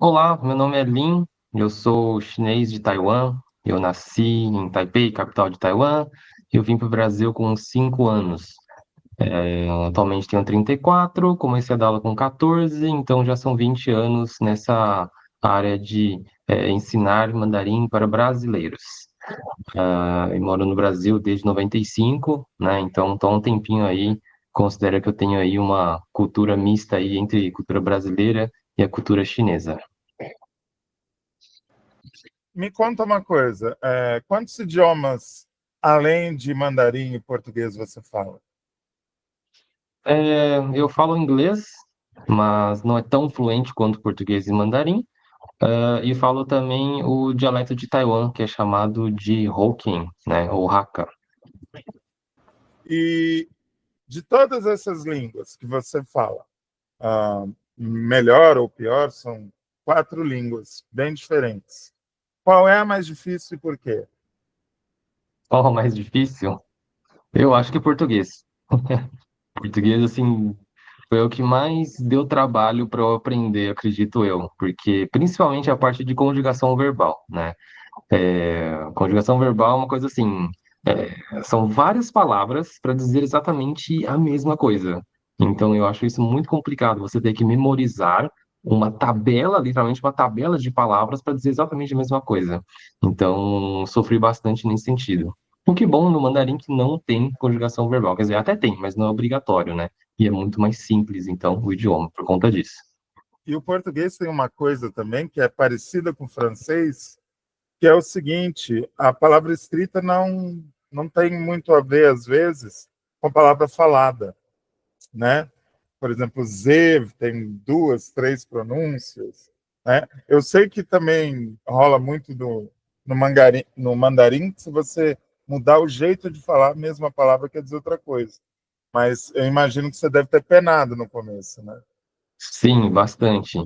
Olá, meu nome é Lin, eu sou chinês de Taiwan. Eu nasci em Taipei, capital de Taiwan. Eu vim para o Brasil com uns 5 anos. Atualmente tenho 34, comecei a dar aula com 14, então já são 20 anos nessa área de ensinar mandarim para brasileiros. Eu moro no Brasil desde 95, né? Então estou há um tempinho aí. Considero que eu tenho aí uma cultura mista aí entre cultura brasileira e a cultura chinesa. Me conta uma coisa, quantos idiomas, além de mandarim e português, você fala? Eu falo inglês, mas não é tão fluente quanto português e mandarim. E falo também o dialeto de Taiwan, que é chamado de Hokkien, né, ou Hakka. E de todas essas línguas que você fala, ah, melhor ou pior, são quatro línguas bem diferentes. Qual é a mais difícil e por quê? Qual é o mais difícil? Eu acho que português. Português, assim, foi o que mais deu trabalho para eu aprender, acredito eu, porque principalmente a parte de conjugação verbal, né? Conjugação verbal é uma coisa assim, são várias palavras para dizer exatamente a mesma coisa. Então eu acho isso muito complicado. Você tem que memorizar uma tabela, literalmente uma tabela de palavras para dizer exatamente a mesma coisa. Então sofri bastante nesse sentido. O que bom no mandarim que não tem conjugação verbal, quer dizer, até tem, mas não é obrigatório, né? E é muito mais simples, então, o idioma, por conta disso. E o português tem uma coisa também que é parecida com o francês, que é o seguinte: a palavra escrita não tem muito a ver, às vezes, com a palavra falada, né? Por exemplo, Z tem duas, três pronúncias, né? Eu sei que também rola muito no mandarim, que se você mudar o jeito de falar, a mesma palavra quer dizer outra coisa. Mas eu imagino que você deve ter penado no começo, né? Sim, bastante.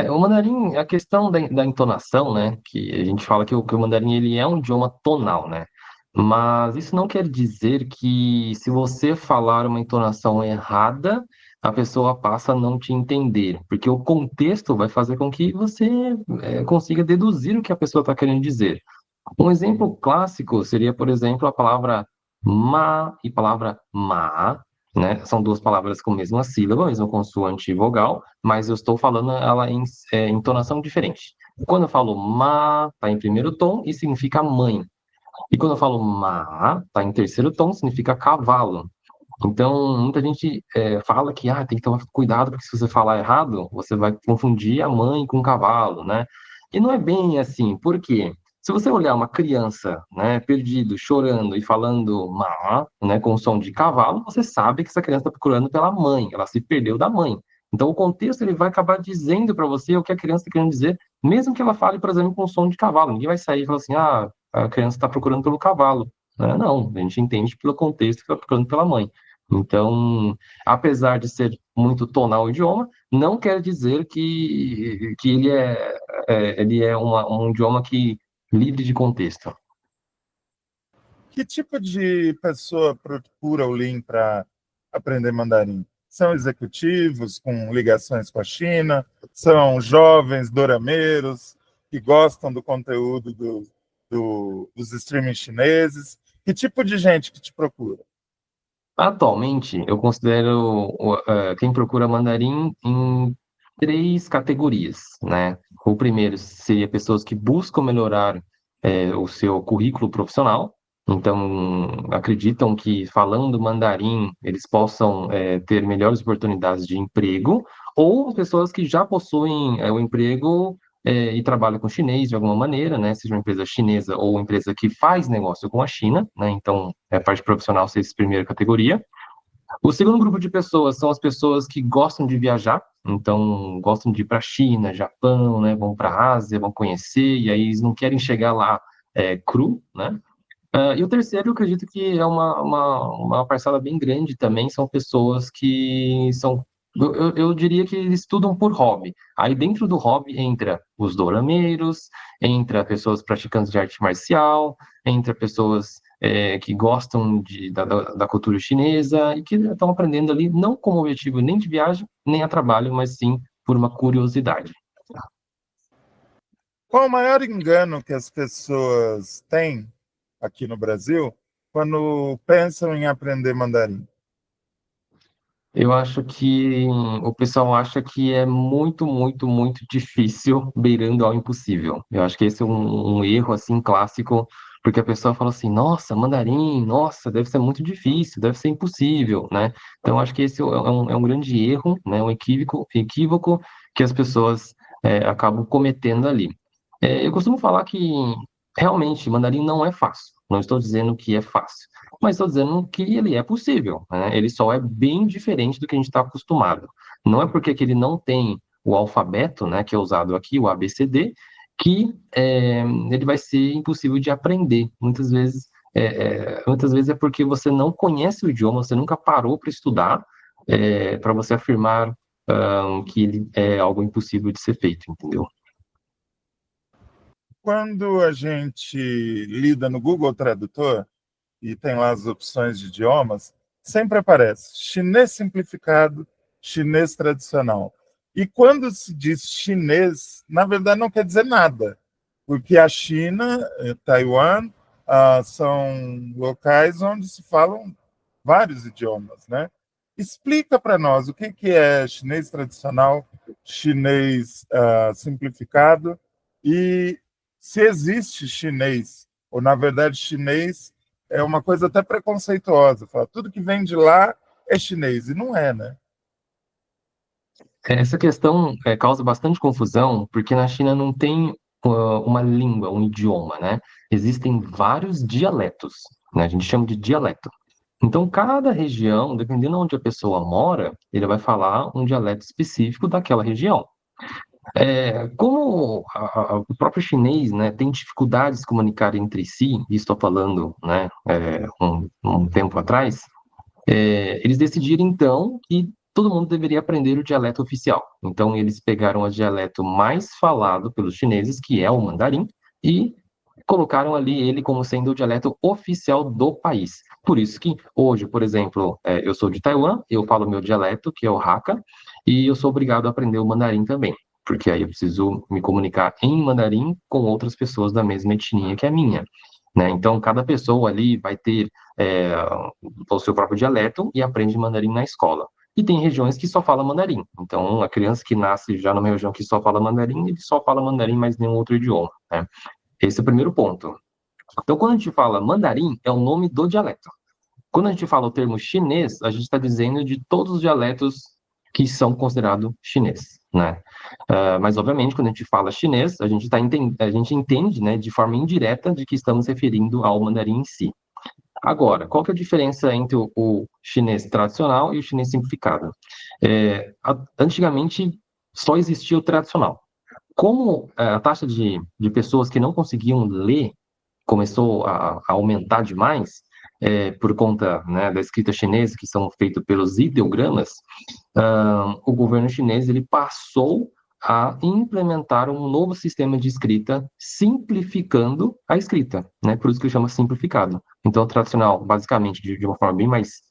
O mandarim, a questão da entonação, né? Que a gente fala que o mandarim ele é um idioma tonal, né? Mas isso não quer dizer que se você falar uma entonação errada, a pessoa passa a não te entender, porque o contexto vai fazer com que você consiga deduzir o que a pessoa está querendo dizer. Um exemplo clássico seria, por exemplo, a palavra ma e palavra ma, né? São duas palavras com a mesma sílaba, mesma consoante e vogal, mas eu estou falando ela em entonação diferente. Quando eu falo ma, está em primeiro tom e significa mãe. E quando eu falo ma, está em terceiro tom, significa cavalo. Então, muita gente fala que tem que tomar cuidado, porque se você falar errado, você vai confundir a mãe com o cavalo, né? E não é bem assim, por quê? Se você olhar uma criança, né, perdido, chorando e falando má, né, com som de cavalo, você sabe que essa criança está procurando pela mãe, ela se perdeu da mãe. Então, o contexto ele vai acabar dizendo para você o que a criança está querendo dizer, mesmo que ela fale, por exemplo, com som de cavalo. Ninguém vai sair e falar assim, a criança está procurando pelo cavalo. Né? Não, a gente entende pelo contexto que está procurando pela mãe. Então, apesar de ser muito tonal o idioma, não quer dizer que ele é um idioma que livre de contexto. Que tipo de pessoa procura o Lean para aprender mandarim? São executivos com ligações com a China? São jovens dorameiros que gostam do conteúdo dos streaming chineses? Que tipo de gente que te procura? Atualmente, eu considero quem procura mandarim em três categorias, né? O primeiro seria pessoas que buscam melhorar o seu currículo profissional, então acreditam que falando mandarim eles possam ter melhores oportunidades de emprego, ou pessoas que já possuem o emprego e trabalham com chinês de alguma maneira, né? Seja uma empresa chinesa ou uma empresa que faz negócio com a China, né? Então, a parte profissional seria essa primeira categoria. O segundo grupo de pessoas são as pessoas que gostam de viajar, então gostam de ir para a China, Japão, né? Vão para a Ásia, vão conhecer, e aí eles não querem chegar lá cru, né? E o terceiro, eu acredito que é uma parcela bem grande também, são pessoas que são, eu diria que eles estudam por hobby. Aí dentro do hobby entra os dorameiros, entra pessoas praticantes de arte marcial, entra pessoas que gostam da cultura chinesa e que estão aprendendo ali, não como objetivo nem de viagem, nem a trabalho, mas sim por uma curiosidade. Qual o maior engano que as pessoas têm aqui no Brasil quando pensam em aprender mandarim? Eu acho que o pessoal acha que é muito, muito, muito difícil, beirando ao impossível. Eu acho que esse é um erro assim clássico, porque a pessoa fala assim: "Nossa, mandarim, nossa, deve ser muito difícil, deve ser impossível", né? Então, eu acho que esse é um grande erro, né? Um equívoco que as pessoas acabam cometendo ali. Eu costumo falar que realmente mandarim não é fácil. Não estou dizendo que é fácil, mas estou dizendo que ele é possível, né? Ele só é bem diferente do que a gente está acostumado. Não é porque que ele não tem o alfabeto, né, que é usado aqui, o ABCD, que ele vai ser impossível de aprender. Muitas vezes é porque você não conhece o idioma, você nunca parou para estudar, para você afirmar que ele é algo impossível de ser feito, entendeu? Quando a gente lida no Google Tradutor e tem lá as opções de idiomas, sempre aparece chinês simplificado, chinês tradicional. E quando se diz chinês, na verdade não quer dizer nada, porque a China, Taiwan, são locais onde se falam vários idiomas, né? Explica para nós o que é chinês tradicional, chinês simplificado e se existe chinês, ou na verdade chinês é uma coisa até preconceituosa, fala, tudo que vem de lá é chinês, e não é, né? Essa questão causa bastante confusão, porque na China não tem uma língua, um idioma, né? Existem vários dialetos, né? A gente chama de dialeto. Então, cada região, dependendo de onde a pessoa mora, ele vai falar um dialeto específico daquela região. Como o próprio chinês, né, tem dificuldades de se comunicar entre si, e estou falando, né, um tempo atrás, eles decidiram, então, que todo mundo deveria aprender o dialeto oficial. Então, eles pegaram o dialeto mais falado pelos chineses, que é o mandarim, e colocaram ali ele como sendo o dialeto oficial do país. Por isso que hoje, por exemplo, eu sou de Taiwan, eu falo meu dialeto, que é o Hakka, e eu sou obrigado a aprender o mandarim também, porque aí eu preciso me comunicar em mandarim com outras pessoas da mesma etnia que a minha. Né? Então, cada pessoa ali vai ter é, o seu próprio dialeto e aprende mandarim na escola. E tem regiões que só fala mandarim. Então, a criança que nasce já numa região que só fala mandarim, ele só fala mandarim, mas nenhum outro idioma. Né? Esse é o primeiro ponto. Então, quando a gente fala mandarim, é o nome do dialeto. Quando a gente fala o termo chinês, a gente está dizendo de todos os dialetos que são considerados chinês, né? Mas, obviamente, quando a gente fala chinês, a gente entende, né, de forma indireta de que estamos referindo ao mandarim em si. Agora, qual que é a diferença entre o chinês tradicional e o chinês simplificado? Antigamente, só existia o tradicional. Como a taxa de pessoas que não conseguiam ler começou a aumentar demais, por conta, né, da escrita chinesa, que são feitos pelos ideogramas, o governo chinês ele passou a implementar um novo sistema de escrita, simplificando a escrita, né? Por isso que chama simplificado. Então, o tradicional, basicamente, de uma forma bem mais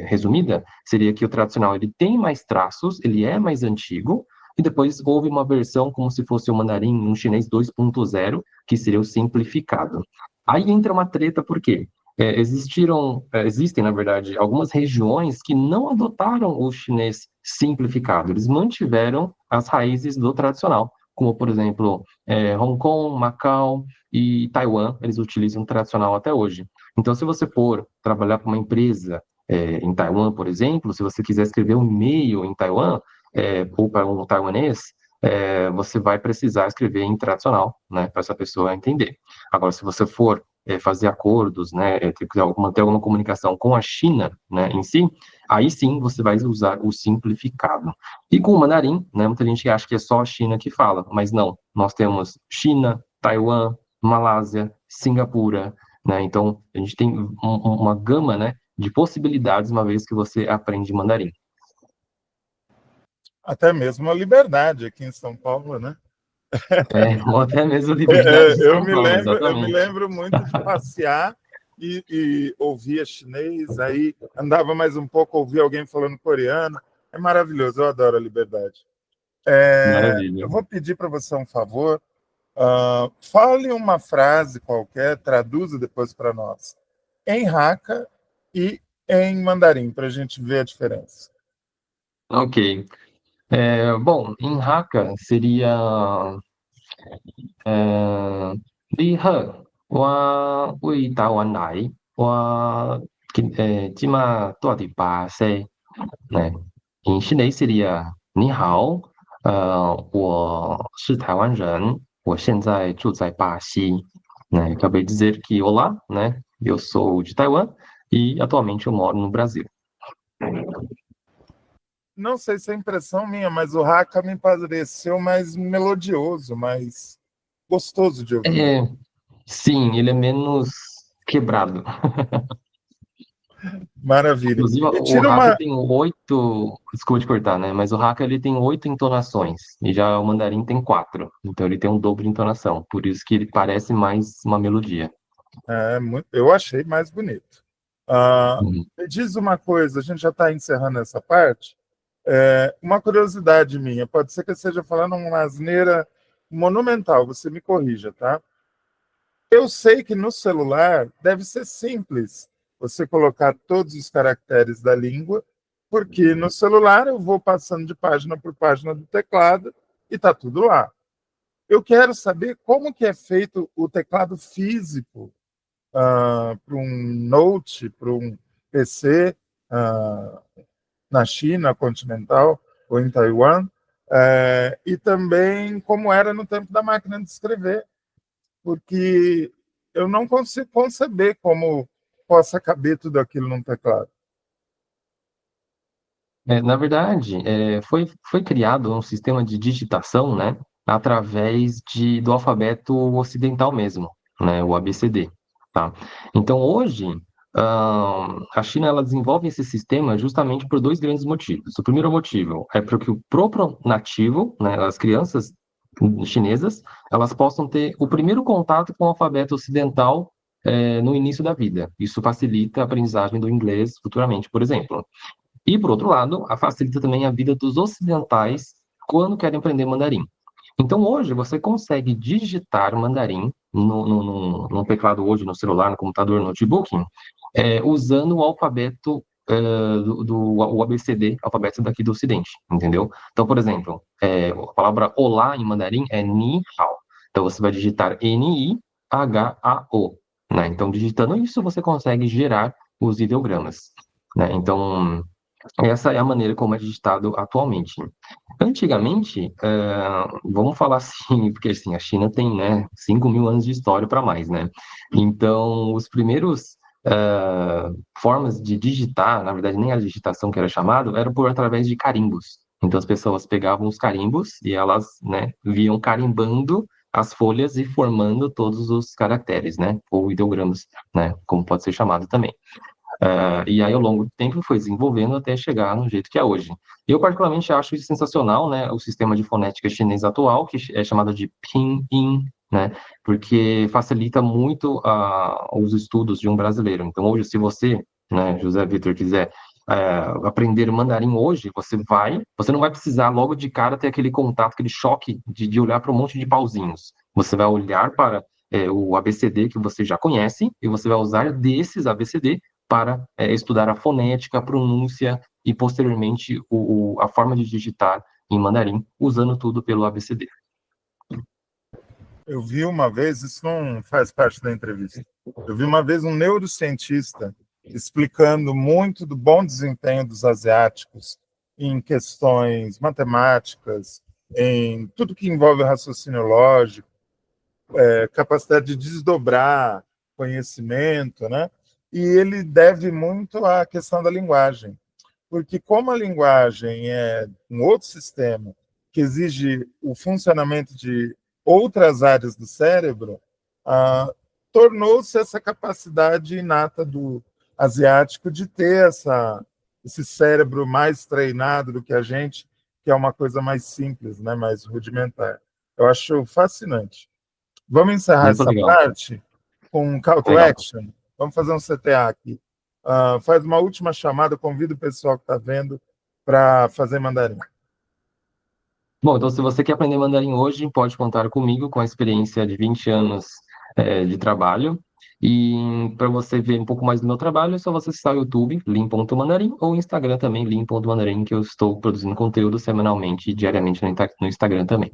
resumida, seria que o tradicional ele tem mais traços, ele é mais antigo, e depois houve uma versão como se fosse o mandarim, um chinês 2.0, que seria o simplificado. Aí entra uma treta, por quê? Existem, na verdade, algumas regiões que não adotaram o chinês simplificado, eles mantiveram as raízes do tradicional, como, por exemplo, Hong Kong, Macau e Taiwan, eles utilizam o tradicional até hoje. Então, se você for trabalhar para uma empresa em Taiwan, por exemplo, se você quiser escrever um e-mail em Taiwan, ou para um taiwanês, você vai precisar escrever em tradicional, né, para essa pessoa entender. Agora, se você for fazer acordos, né, manter alguma comunicação com a China, né, em si, aí sim você vai usar o simplificado. E com o mandarim, né, muita gente acha que é só a China que fala, mas não. Nós temos China, Taiwan, Malásia, Singapura, né, então a gente tem uma gama, né, de possibilidades uma vez que você aprende mandarim. Até mesmo a liberdade aqui em São Paulo, né? Ou até mesmo liberdade de Eu São me Paulo, lembro, eu me exatamente. lembro muito de passear e ouvia chinês, aí andava mais um pouco, ouvia alguém falando coreano. É maravilhoso, eu adoro a liberdade. Maravilha. Eu vou pedir para você um favor. Fale uma frase qualquer, traduza depois para nós, em Hakka e em mandarim, para a gente ver a diferença. Ok. Bom, em Hakka seria 你好，我为台湾来，我今嘛住在巴西，né? Em chinês seria 你好, 我是台湾人，我现在住在巴西, né? Acabei de dizer que olá, né? Eu sou de Taiwan e atualmente eu moro no Brasil. Não sei se é impressão minha, mas o Hakka me pareceu mais melodioso, mais gostoso de ouvir. É, sim, ele é menos quebrado. Maravilha. Inclusive, E o tira Hakka uma. tem 8, desculpa te cortar, né? Mas o Hakka ele tem 8 entonações e já o mandarim tem 4. Então ele tem um dobro de entonação. Por isso que ele parece mais uma melodia. Eu achei mais bonito. Ah, Uhum. Me diz uma coisa, a gente já está encerrando essa parte. Uma curiosidade minha, pode ser que eu esteja falando uma asneira monumental, você me corrija, tá? Eu sei que no celular deve ser simples você colocar todos os caracteres da língua, porque no celular eu vou passando de página por página do teclado e está tudo lá. Eu quero saber como que é feito o teclado físico para um Note, para um PC uh, na China continental ou em Taiwan, e também como era no tempo da máquina de escrever, porque eu não consigo conceber como possa caber tudo aquilo num teclado. Na verdade, foi criado um sistema de digitação, né, através do alfabeto ocidental mesmo, né, o ABCD, tá? Então, hoje, a China ela desenvolve esse sistema justamente por dois grandes motivos. O primeiro motivo é para que o próprio nativo, né, as crianças chinesas, elas possam ter o primeiro contato com o alfabeto ocidental, no início da vida. Isso facilita a aprendizagem do inglês futuramente, por exemplo. E, por outro lado, facilita também a vida dos ocidentais quando querem aprender mandarim. Então, hoje, você consegue digitar mandarim no teclado hoje, no celular, no computador, no notebook, usando o alfabeto o ABCD, alfabeto daqui do Ocidente, entendeu? Então, por exemplo, a palavra olá em mandarim é ni hao. Então, você vai digitar N-I-H-A-O, né? Então, digitando isso, você consegue gerar os ideogramas, né? Então, essa é a maneira como é digitado atualmente. Antigamente, vamos falar assim, porque assim, a China tem, né, 5.000 anos de história para mais, né? Então, os primeiros formas de digitar, na verdade, nem a digitação que era chamado, era por através de carimbos. Então, as pessoas pegavam os carimbos e elas, né, viam carimbando as folhas e formando todos os caracteres, né, ou ideogramas, né, como pode ser chamado também. E aí, ao longo do tempo, foi desenvolvendo até chegar no jeito que é hoje. Eu, particularmente, acho isso sensacional, né? O sistema de fonética chinês atual, que é chamado de Pinyin, né? Porque facilita muito os estudos de um brasileiro. Então, hoje, se você, né, José Vitor, quiser aprender mandarim hoje, você não vai precisar logo de cara ter aquele contato, aquele choque de olhar para um monte de pauzinhos. Você vai olhar para o ABCD que você já conhece e você vai usar desses ABCD para estudar a fonética, a pronúncia e, posteriormente, a forma de digitar em mandarim, usando tudo pelo ABCD. Eu vi uma vez, isso não faz parte da entrevista, eu vi uma vez um neurocientista explicando muito do bom desempenho dos asiáticos em questões matemáticas, em tudo que envolve raciocínio lógico, capacidade de desdobrar conhecimento, né? E ele deve muito à questão da linguagem, porque como a linguagem é um outro sistema que exige o funcionamento de outras áreas do cérebro, tornou-se essa capacidade inata do asiático de ter esse cérebro mais treinado do que a gente, que é uma coisa mais simples, né, mais rudimentar. Eu acho fascinante. Vamos encerrar Muito essa legal. parte com um call to Legal. action. Vamos fazer um CTA aqui. Faz uma última chamada, convido o pessoal que está vendo para fazer mandarim. Bom, então se você quer aprender mandarim hoje, pode contar comigo com a experiência de 20 anos de trabalho. E para você ver um pouco mais do meu trabalho, é só você acessar o YouTube, lin.mandarim, ou o Instagram também, lin.mandarim, que eu estou produzindo conteúdo semanalmente e diariamente no Instagram também.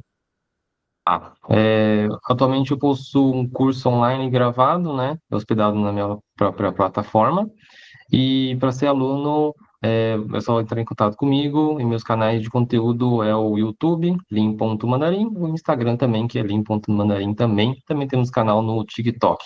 Atualmente eu possuo um curso online gravado, né, hospedado na minha própria plataforma. E para ser aluno, é só entrar em contato comigo. E meus canais de conteúdo é o YouTube, lim.mandarim, o Instagram também, que é lim.mandarim também. Também temos canal no TikTok.